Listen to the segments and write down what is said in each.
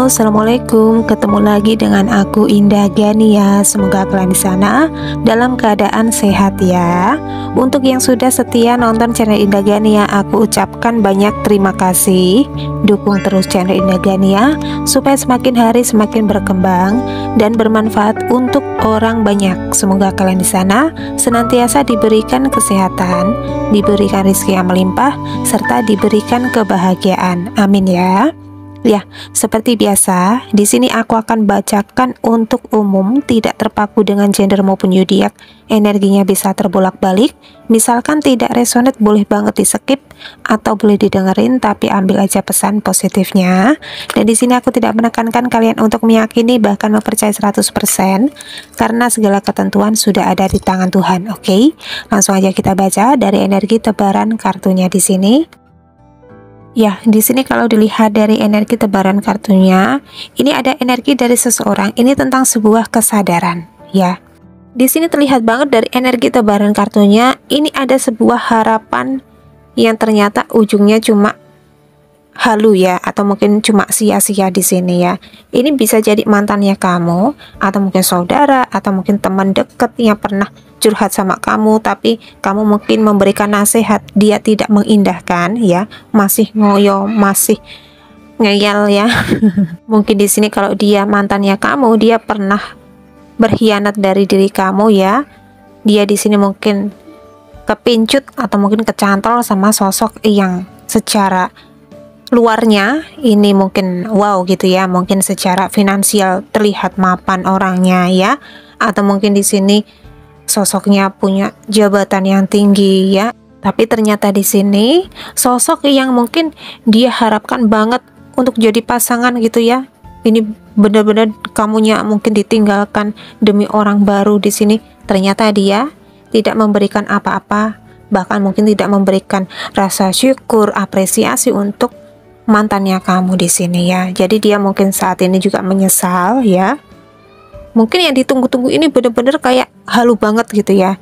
Halo, assalamualaikum. Ketemu lagi dengan aku Indah Gania. Semoga kalian di sana dalam keadaan sehat ya. Untuk yang sudah setia nonton channel Indah Gania, aku ucapkan banyak terima kasih. Dukung terus channel Indah Gania supaya semakin hari semakin berkembang dan bermanfaat untuk orang banyak. Semoga kalian di sana senantiasa diberikan kesehatan, diberikan rezeki yang melimpah, serta diberikan kebahagiaan. Amin ya. Ya, seperti biasa, di sini aku akan bacakan untuk umum, tidak terpaku dengan gender maupun zodiak. Energinya bisa terbolak-balik. Misalkan tidak resonate, boleh banget di skip atau boleh didengerin, tapi ambil aja pesan positifnya. Dan di sini aku tidak menekankan kalian untuk meyakini bahkan mempercayai 100% karena segala ketentuan sudah ada di tangan Tuhan. Oke, langsung aja kita baca dari energi tebaran kartunya di sini. Ya, di sini kalau dilihat dari energi tebaran kartunya, ini ada energi dari seseorang. Ini tentang sebuah kesadaran, ya. Di sini terlihat banget dari energi tebaran kartunya, ini ada sebuah harapan yang ternyata ujungnya cuma halu ya, atau mungkin cuma sia-sia di sini ya. Ini bisa jadi mantannya kamu, atau mungkin saudara, atau mungkin teman dekat yang pernah curhat sama kamu, tapi kamu mungkin memberikan nasihat, dia tidak mengindahkan ya, masih ngoyo, masih ngeyel ya. Mungkin di sini kalau dia mantannya kamu, dia pernah berkhianat dari diri kamu ya. Dia di sini mungkin kepincut atau mungkin kecantol sama sosok yang secara luarnya ini mungkin wow gitu ya, mungkin secara finansial terlihat mapan orangnya ya, atau mungkin di sini sosoknya punya jabatan yang tinggi ya, tapi ternyata di sini sosok yang mungkin dia harapkan banget untuk jadi pasangan gitu ya. Ini benar-benar kamunya mungkin ditinggalkan demi orang baru di sini. Ternyata dia tidak memberikan apa-apa, bahkan mungkin tidak memberikan rasa syukur, apresiasi untuk mantannya kamu di sini ya. Jadi dia mungkin saat ini juga menyesal ya. Mungkin yang ditunggu-tunggu ini bener-bener kayak halu banget gitu ya.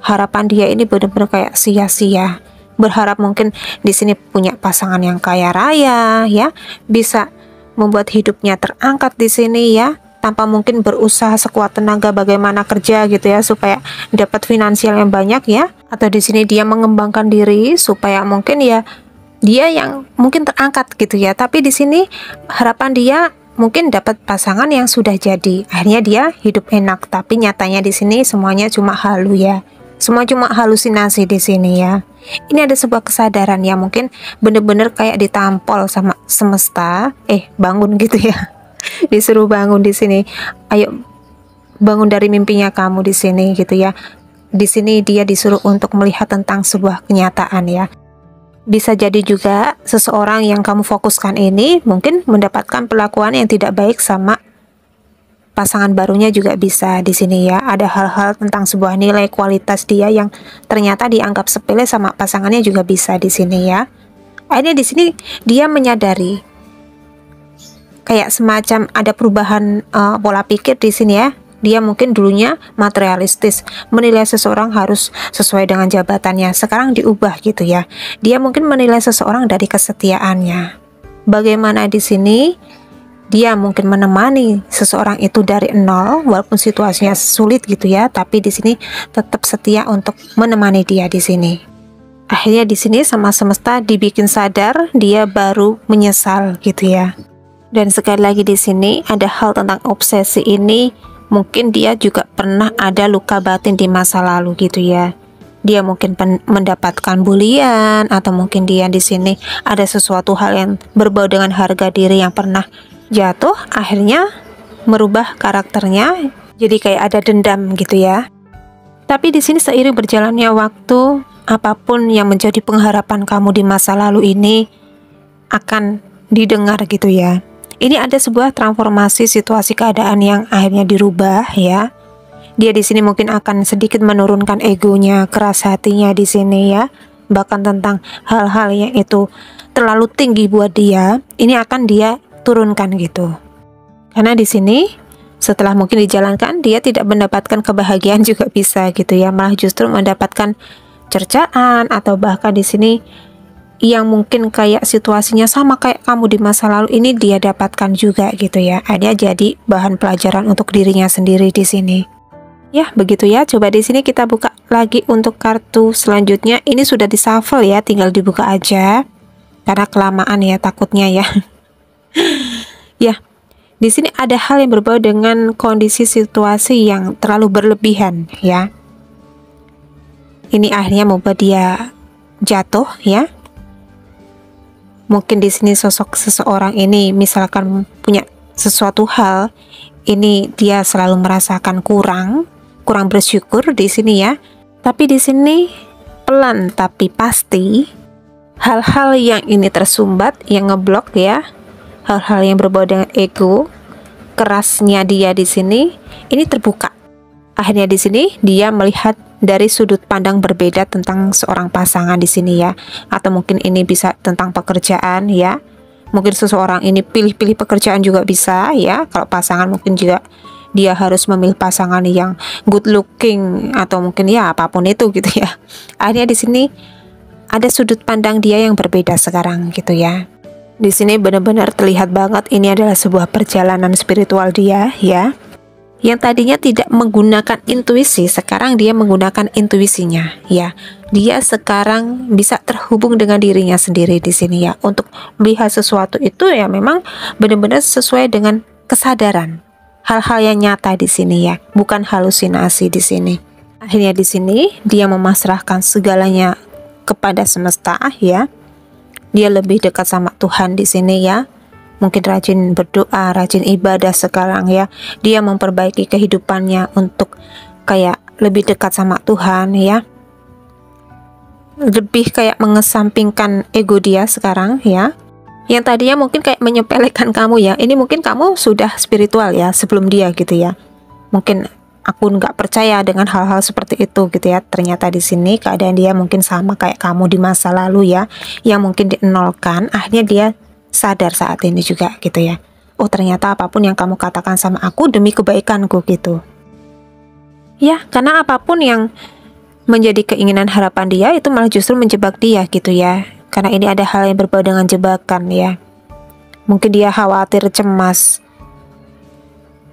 Harapan dia ini bener-bener kayak sia-sia. Berharap mungkin di sini punya pasangan yang kaya raya ya, bisa membuat hidupnya terangkat di sini ya, tanpa mungkin berusaha sekuat tenaga bagaimana kerja gitu ya supaya dapat finansial yang banyak ya. Atau di sini dia mengembangkan diri supaya mungkin ya dia yang mungkin terangkat gitu ya. Tapi di sini harapan dia mungkin dapat pasangan yang sudah jadi, akhirnya dia hidup enak. Tapi nyatanya di sini semuanya cuma halu ya, semua cuma halusinasi di sini ya. Ini ada sebuah kesadaran yang mungkin bener-bener kayak ditampol sama semesta, bangun gitu ya. Disuruh bangun di sini, ayo bangun dari mimpinya kamu di sini gitu ya. Di sini dia disuruh untuk melihat tentang sebuah kenyataan ya. Bisa jadi juga seseorang yang kamu fokuskan ini mungkin mendapatkan perlakuan yang tidak baik sama pasangan barunya juga bisa di sini ya. Ada hal-hal tentang sebuah nilai kualitas dia yang ternyata dianggap sepele sama pasangannya juga bisa di sini ya. Akhirnya di sini dia menyadari kayak semacam ada perubahan pola pikir di sini ya. Dia mungkin dulunya materialistis, menilai seseorang harus sesuai dengan jabatannya. Sekarang diubah gitu ya. Dia mungkin menilai seseorang dari kesetiaannya. Bagaimana di sini dia mungkin menemani seseorang itu dari nol, walaupun situasinya sulit gitu ya, tapi di sini tetap setia untuk menemani dia di sini. Akhirnya di sini sama semesta dibikin sadar, dia baru menyesal gitu ya. Dan sekali lagi di sini ada hal tentang obsesi ini. Mungkin dia juga pernah ada luka batin di masa lalu gitu ya. Dia mungkin mendapatkan bulian, atau mungkin dia di sini ada sesuatu hal yang berbau dengan harga diri yang pernah jatuh, akhirnya merubah karakternya jadi kayak ada dendam gitu ya. Tapi di sini seiring berjalannya waktu, apapun yang menjadi pengharapan kamu di masa lalu ini akan didengar gitu ya. Ini ada sebuah transformasi situasi keadaan yang akhirnya dirubah ya. Dia di sini mungkin akan sedikit menurunkan egonya, keras hatinya di sini ya. Bahkan tentang hal-hal yang itu terlalu tinggi buat dia, ini akan dia turunkan gitu. Karena di sini setelah mungkin dijalankan, dia tidak mendapatkan kebahagiaan juga bisa gitu ya. Malah justru mendapatkan cercaan, atau bahkan di sini yang mungkin kayak situasinya sama kayak kamu di masa lalu ini dia dapatkan juga gitu ya. Dia jadi bahan pelajaran untuk dirinya sendiri di sini. Ya, begitu ya. Coba di sini kita buka lagi untuk kartu selanjutnya. Ini sudah di shuffle ya, tinggal dibuka aja. Karena kelamaan ya takutnya ya. Ya, di sini ada hal yang berbau dengan kondisi situasi yang terlalu berlebihan ya. Ini akhirnya membuat dia jatuh ya. Mungkin di sini sosok seseorang ini misalkan punya sesuatu hal, ini dia selalu merasakan kurang bersyukur di sini ya. Tapi di sini pelan tapi pasti hal-hal yang ini tersumbat, yang ngeblok ya. Hal-hal yang berbau dengan ego, kerasnya dia di sini, ini terbuka. Akhirnya di sini dia melihat dari sudut pandang berbeda tentang seorang pasangan di sini ya, atau mungkin ini bisa tentang pekerjaan ya. Mungkin seseorang ini pilih-pilih pekerjaan juga bisa ya. Kalau pasangan mungkin juga dia harus memilih pasangan yang good looking atau mungkin ya apapun itu gitu ya. Akhirnya di sini ada sudut pandang dia yang berbeda sekarang gitu ya. Di sini benar-benar terlihat banget ini adalah sebuah perjalanan spiritual dia ya. Yang tadinya tidak menggunakan intuisi, sekarang dia menggunakan intuisinya ya. Dia sekarang bisa terhubung dengan dirinya sendiri di sini ya. Untuk melihat sesuatu itu ya memang benar-benar sesuai dengan kesadaran. Hal-hal yang nyata di sini ya, bukan halusinasi di sini. Akhirnya di sini dia memasrahkan segalanya kepada semesta ya. Dia lebih dekat sama Tuhan di sini ya. Mungkin rajin berdoa, rajin ibadah sekarang ya. Dia memperbaiki kehidupannya untuk kayak lebih dekat sama Tuhan ya. Lebih kayak mengesampingkan ego dia sekarang ya. Yang tadinya mungkin kayak menyepelekan kamu ya. Ini mungkin kamu sudah spiritual ya sebelum dia gitu ya. Mungkin aku nggak percaya dengan hal-hal seperti itu gitu ya. Ternyata di sini keadaan dia mungkin sama kayak kamu di masa lalu ya, yang mungkin dienolkan. Akhirnya dia sadar saat ini juga gitu ya. Oh ternyata apapun yang kamu katakan sama aku demi kebaikanku gitu. Ya karena apapun yang menjadi keinginan harapan dia itu malah justru menjebak dia gitu ya. Karena ini ada hal yang berbau dengan jebakan ya. Mungkin dia khawatir, cemas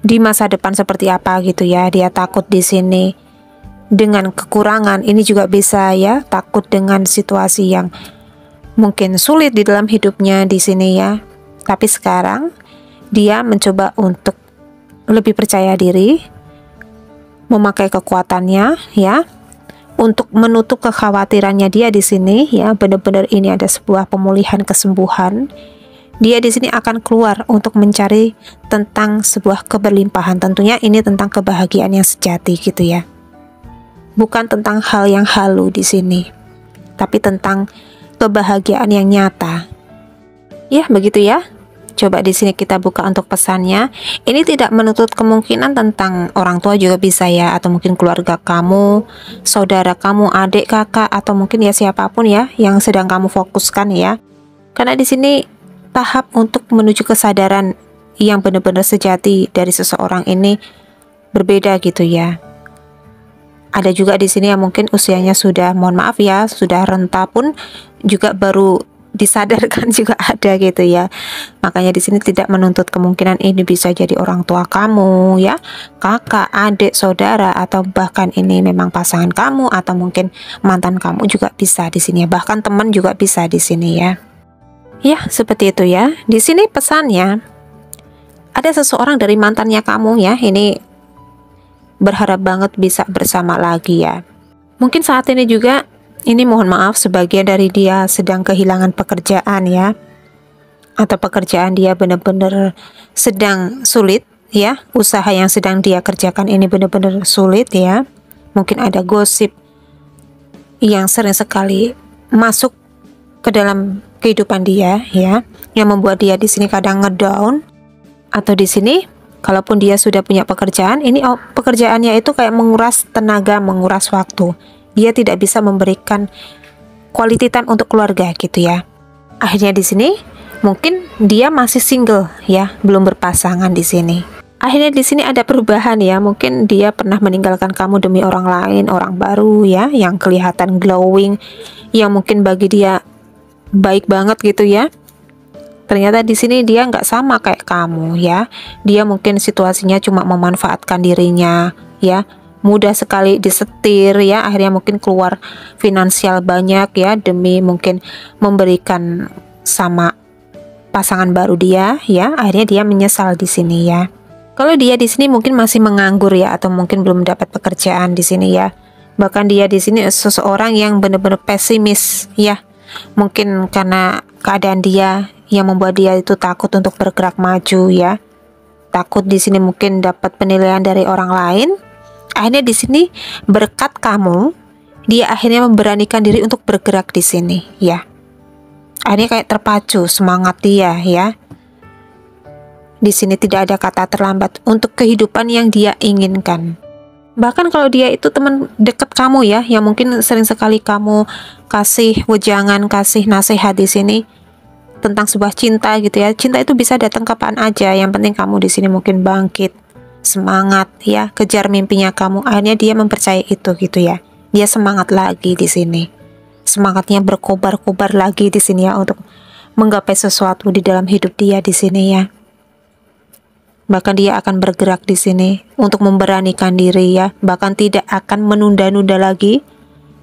di masa depan seperti apa gitu ya. Dia takut di sini dengan kekurangan. Ini juga bisa ya, takut dengan situasi yang mungkin sulit di dalam hidupnya di sini ya. Tapi sekarang dia mencoba untuk lebih percaya diri, memakai kekuatannya ya, untuk menutup kekhawatirannya dia di sini ya. Benar-benar ini ada sebuah pemulihan, kesembuhan. Dia di sini akan keluar untuk mencari tentang sebuah keberlimpahan. Tentunya ini tentang kebahagiaan yang sejati gitu ya. Bukan tentang hal yang halu di sini, tapi tentang kebahagiaan yang nyata. Ya, begitu ya. Coba di sini kita buka untuk pesannya. Ini tidak menutup kemungkinan tentang orang tua juga bisa ya, atau mungkin keluarga kamu, saudara kamu, adik, kakak, atau mungkin ya siapapun ya yang sedang kamu fokuskan ya. Karena di sini tahap untuk menuju kesadaran yang benar-benar sejati dari seseorang ini berbeda gitu ya. Ada juga di sini yang mungkin usianya sudah, mohon maaf ya, sudah renta pun juga baru disadarkan juga ada gitu ya. Makanya di sini tidak menuntut kemungkinan ini bisa jadi orang tua kamu ya, kakak, adik, saudara, atau bahkan ini memang pasangan kamu, atau mungkin mantan kamu juga bisa di sini ya. Bahkan teman juga bisa di sini ya. Ya, seperti itu ya. Di sini pesannya ada seseorang dari mantannya kamu ya. Ini berharap banget bisa bersama lagi ya. Mungkin saat ini juga ini mohon maaf sebagian dari dia sedang kehilangan pekerjaan ya. Atau pekerjaan dia benar-benar sedang sulit ya. Usaha yang sedang dia kerjakan ini benar-benar sulit ya. Mungkin ada gosip yang sering sekali masuk ke dalam kehidupan dia ya, yang membuat dia di sini kadang ngedown. Atau di sini kalaupun dia sudah punya pekerjaan, ini pekerjaannya itu kayak menguras tenaga, menguras waktu. Dia tidak bisa memberikan quality time untuk keluarga gitu ya. Akhirnya di sini mungkin dia masih single ya, belum berpasangan di sini. Akhirnya di sini ada perubahan ya. Mungkin dia pernah meninggalkan kamu demi orang lain, orang baru ya, yang kelihatan glowing, yang mungkin bagi dia baik banget gitu ya. Ternyata di sini dia nggak sama kayak kamu ya. Dia mungkin situasinya cuma memanfaatkan dirinya ya. Mudah sekali disetir ya. Akhirnya mungkin keluar finansial banyak ya demi mungkin memberikan sama pasangan baru dia ya. Akhirnya dia menyesal di sini ya. Kalau dia di sini mungkin masih menganggur ya, atau mungkin belum dapat pekerjaan di sini ya. Bahkan dia di sini seseorang yang benar-benar pesimis ya. Mungkin karena keadaan dia yang membuat dia itu takut untuk bergerak maju ya. Takut di sini mungkin dapat penilaian dari orang lain. Akhirnya di sini berkat kamu, dia akhirnya memberanikan diri untuk bergerak di sini ya. Akhirnya kayak terpacu semangat dia ya. Di sini tidak ada kata terlambat untuk kehidupan yang dia inginkan. Bahkan kalau dia itu teman dekat kamu ya, yang mungkin sering sekali kamu kasih wejangan, kasih nasihat di sini tentang sebuah cinta gitu ya. Cinta itu bisa datang kapan aja. Yang penting kamu di sini mungkin bangkit, semangat ya, kejar mimpinya kamu. Akhirnya dia mempercayai itu gitu ya. Dia semangat lagi di sini. Semangatnya berkobar-kobar lagi di sini ya untuk menggapai sesuatu di dalam hidup dia di sini ya. Bahkan dia akan bergerak di sini untuk memberanikan diri ya, bahkan tidak akan menunda-nunda lagi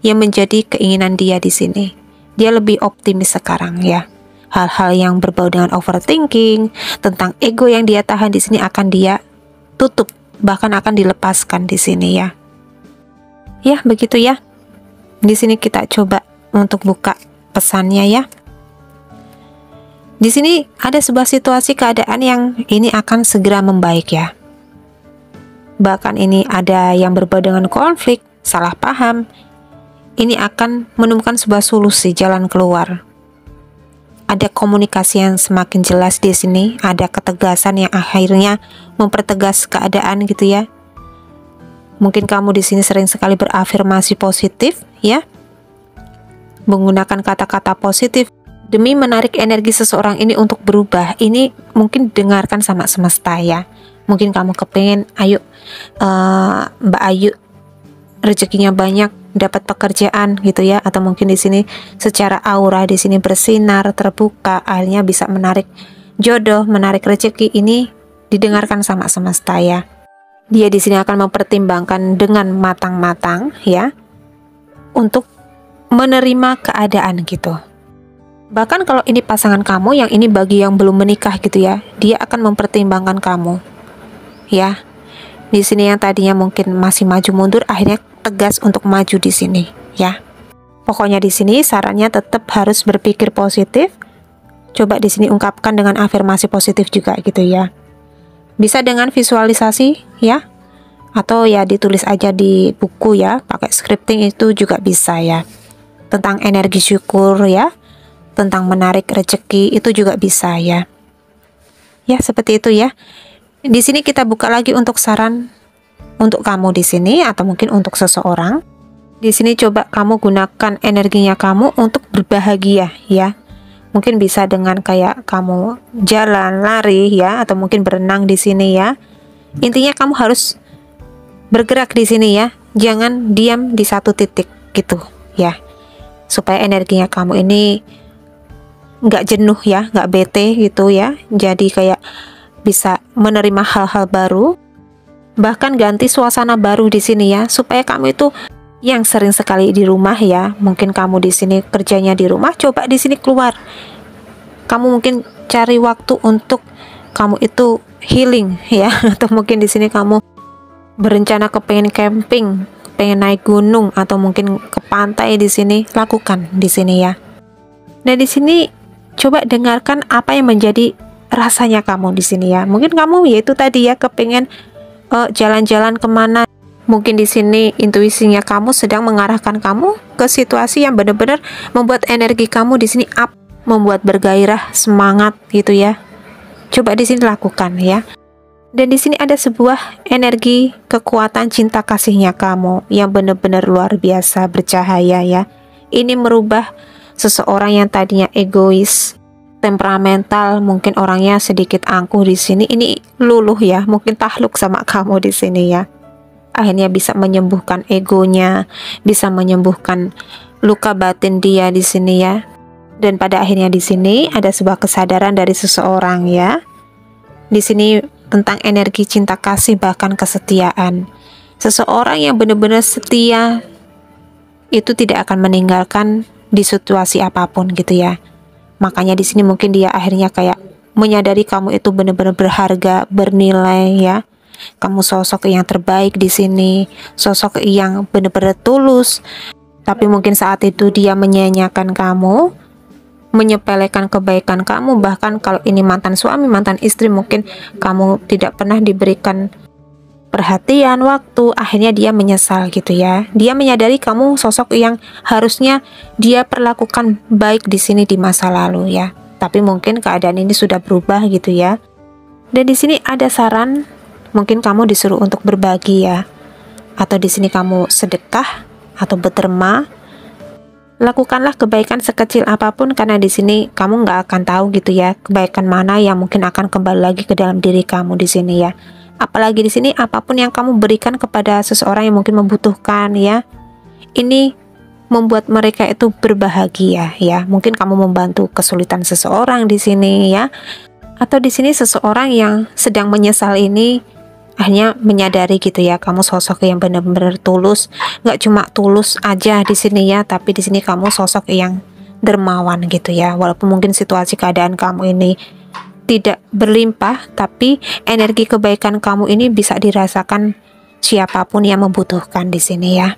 yang menjadi keinginan dia di sini. Dia lebih optimis sekarang ya. Hal-hal yang berbau dengan overthinking, tentang ego yang dia tahan di sini akan dia tutup, bahkan akan dilepaskan di sini ya. Ya, begitu ya. Di sini kita coba untuk buka pesannya ya. Di sini ada sebuah situasi keadaan yang ini akan segera membaik ya. Bahkan ini ada yang berbau dengan konflik, salah paham. Ini akan menemukan sebuah solusi, jalan keluar. Ada komunikasi yang semakin jelas di sini, ada ketegasan yang akhirnya mempertegas keadaan gitu ya. Mungkin kamu di sini sering sekali berafirmasi positif ya. Menggunakan kata-kata positif demi menarik energi seseorang ini untuk berubah. Ini mungkin dengarkan sama semesta ya. Mungkin kamu kepengen, ayo Mbak Ayu rezekinya banyak, dapat pekerjaan gitu ya. Atau mungkin di sini secara aura di sini bersinar, terbuka, akhirnya bisa menarik jodoh, menarik rezeki. Ini didengarkan sama semesta ya. Dia di sini akan mempertimbangkan dengan matang-matang ya untuk menerima keadaan gitu. Bahkan kalau ini pasangan kamu, yang ini bagi yang belum menikah gitu ya, dia akan mempertimbangkan kamu. Ya. Di sini yang tadinya mungkin masih maju mundur, akhirnya tegas untuk maju di sini, ya. Pokoknya di sini sarannya tetap harus berpikir positif. Coba di sini ungkapkan dengan afirmasi positif juga gitu ya. Bisa dengan visualisasi ya. Atau ya ditulis aja di buku ya, pakai scripting itu juga bisa ya. Tentang energi syukur ya. Tentang menarik rezeki itu juga bisa ya. Ya, seperti itu ya. Di sini kita buka lagi untuk saran untuk kamu di sini atau mungkin untuk seseorang. Di sini coba kamu gunakan energinya kamu untuk berbahagia ya. Mungkin bisa dengan kayak kamu jalan, lari ya, atau mungkin berenang di sini ya. Intinya kamu harus bergerak di sini ya. Jangan diam di satu titik gitu ya. Supaya energinya kamu ini nggak jenuh ya, nggak bete gitu ya. Jadi kayak bisa menerima hal-hal baru, bahkan ganti suasana baru di sini ya, supaya kamu itu yang sering sekali di rumah ya, mungkin kamu di sini kerjanya di rumah, coba di sini keluar. Kamu mungkin cari waktu untuk kamu itu healing ya, atau mungkin di sini kamu berencana kepengen camping, pengen naik gunung, atau mungkin ke pantai di sini, lakukan di sini ya. Nah di sini coba dengarkan apa yang menjadi rasanya kamu di sini ya. Mungkin kamu yaitu tadi ya kepengen jalan-jalan kemana. Mungkin di sini intuisinya kamu sedang mengarahkan kamu ke situasi yang benar-benar membuat energi kamu di sini up, membuat bergairah, semangat gitu ya. Coba di sini lakukan ya. Dan di sini ada sebuah energi kekuatan cinta kasihnya kamu yang benar-benar luar biasa bercahaya ya. Ini merubah seseorang yang tadinya egois, temperamental, mungkin orangnya sedikit angkuh di sini, ini luluh ya, mungkin takluk sama kamu di sini ya. Akhirnya bisa menyembuhkan egonya, bisa menyembuhkan luka batin dia di sini ya. Dan pada akhirnya di sini ada sebuah kesadaran dari seseorang ya. Di sini tentang energi cinta kasih bahkan kesetiaan. Seseorang yang benar-benar setia itu tidak akan meninggalkan di situasi apapun gitu ya. Makanya di sini mungkin dia akhirnya kayak menyadari kamu itu benar-benar berharga, bernilai ya. Kamu sosok yang terbaik di sini, sosok yang benar-benar tulus. Tapi mungkin saat itu dia menyia-nyiakan kamu, menyepelekan kebaikan kamu. Bahkan kalau ini mantan suami, mantan istri, mungkin kamu tidak pernah diberikan perhatian, waktu. Akhirnya dia menyesal gitu ya. Dia menyadari kamu sosok yang harusnya dia perlakukan baik di sini di masa lalu ya. Tapi mungkin keadaan ini sudah berubah gitu ya. Dan di sini ada saran, mungkin kamu disuruh untuk berbagi ya. Atau di sini kamu sedekah atau berderma. Lakukanlah kebaikan sekecil apapun, karena di sini kamu nggak akan tahu gitu ya kebaikan mana yang mungkin akan kembali lagi ke dalam diri kamu di sini ya. Apalagi di sini apapun yang kamu berikan kepada seseorang yang mungkin membutuhkan ya, ini membuat mereka itu berbahagia ya. Mungkin kamu membantu kesulitan seseorang di sini ya, atau di sini seseorang yang sedang menyesal ini akhirnya menyadari gitu ya, kamu sosok yang benar-benar tulus. Nggak cuma tulus aja di sini ya, tapi di sini kamu sosok yang dermawan gitu ya. Walaupun mungkin situasi keadaan kamu ini tidak berlimpah, tapi energi kebaikan kamu ini bisa dirasakan siapapun yang membutuhkan di sini ya.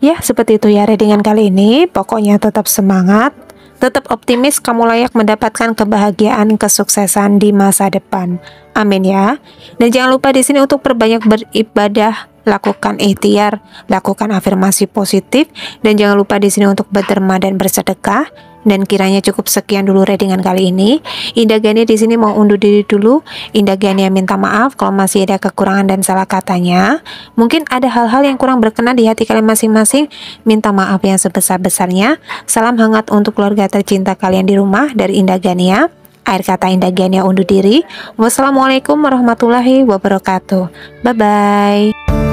Ya, seperti itu ya readingan kali ini. Pokoknya tetap semangat, tetap optimis, kamu layak mendapatkan kebahagiaan, kesuksesan di masa depan. Amin ya. Dan jangan lupa di sini untuk perbanyak beribadah, lakukan ikhtiar, lakukan afirmasi positif, dan jangan lupa di sini untuk berderma dan bersedekah. Dan kiranya cukup sekian dulu readingan kali ini. Indah Gania di sini mau undur diri dulu. Indah Gania minta maaf kalau masih ada kekurangan dan salah katanya. Mungkin ada hal-hal yang kurang berkenan di hati kalian masing-masing. Minta maaf yang sebesar-besarnya. Salam hangat untuk keluarga tercinta kalian di rumah dari Indah Gania. Akhir kata Indah Gania undur diri. Wassalamualaikum warahmatullahi wabarakatuh. Bye-bye.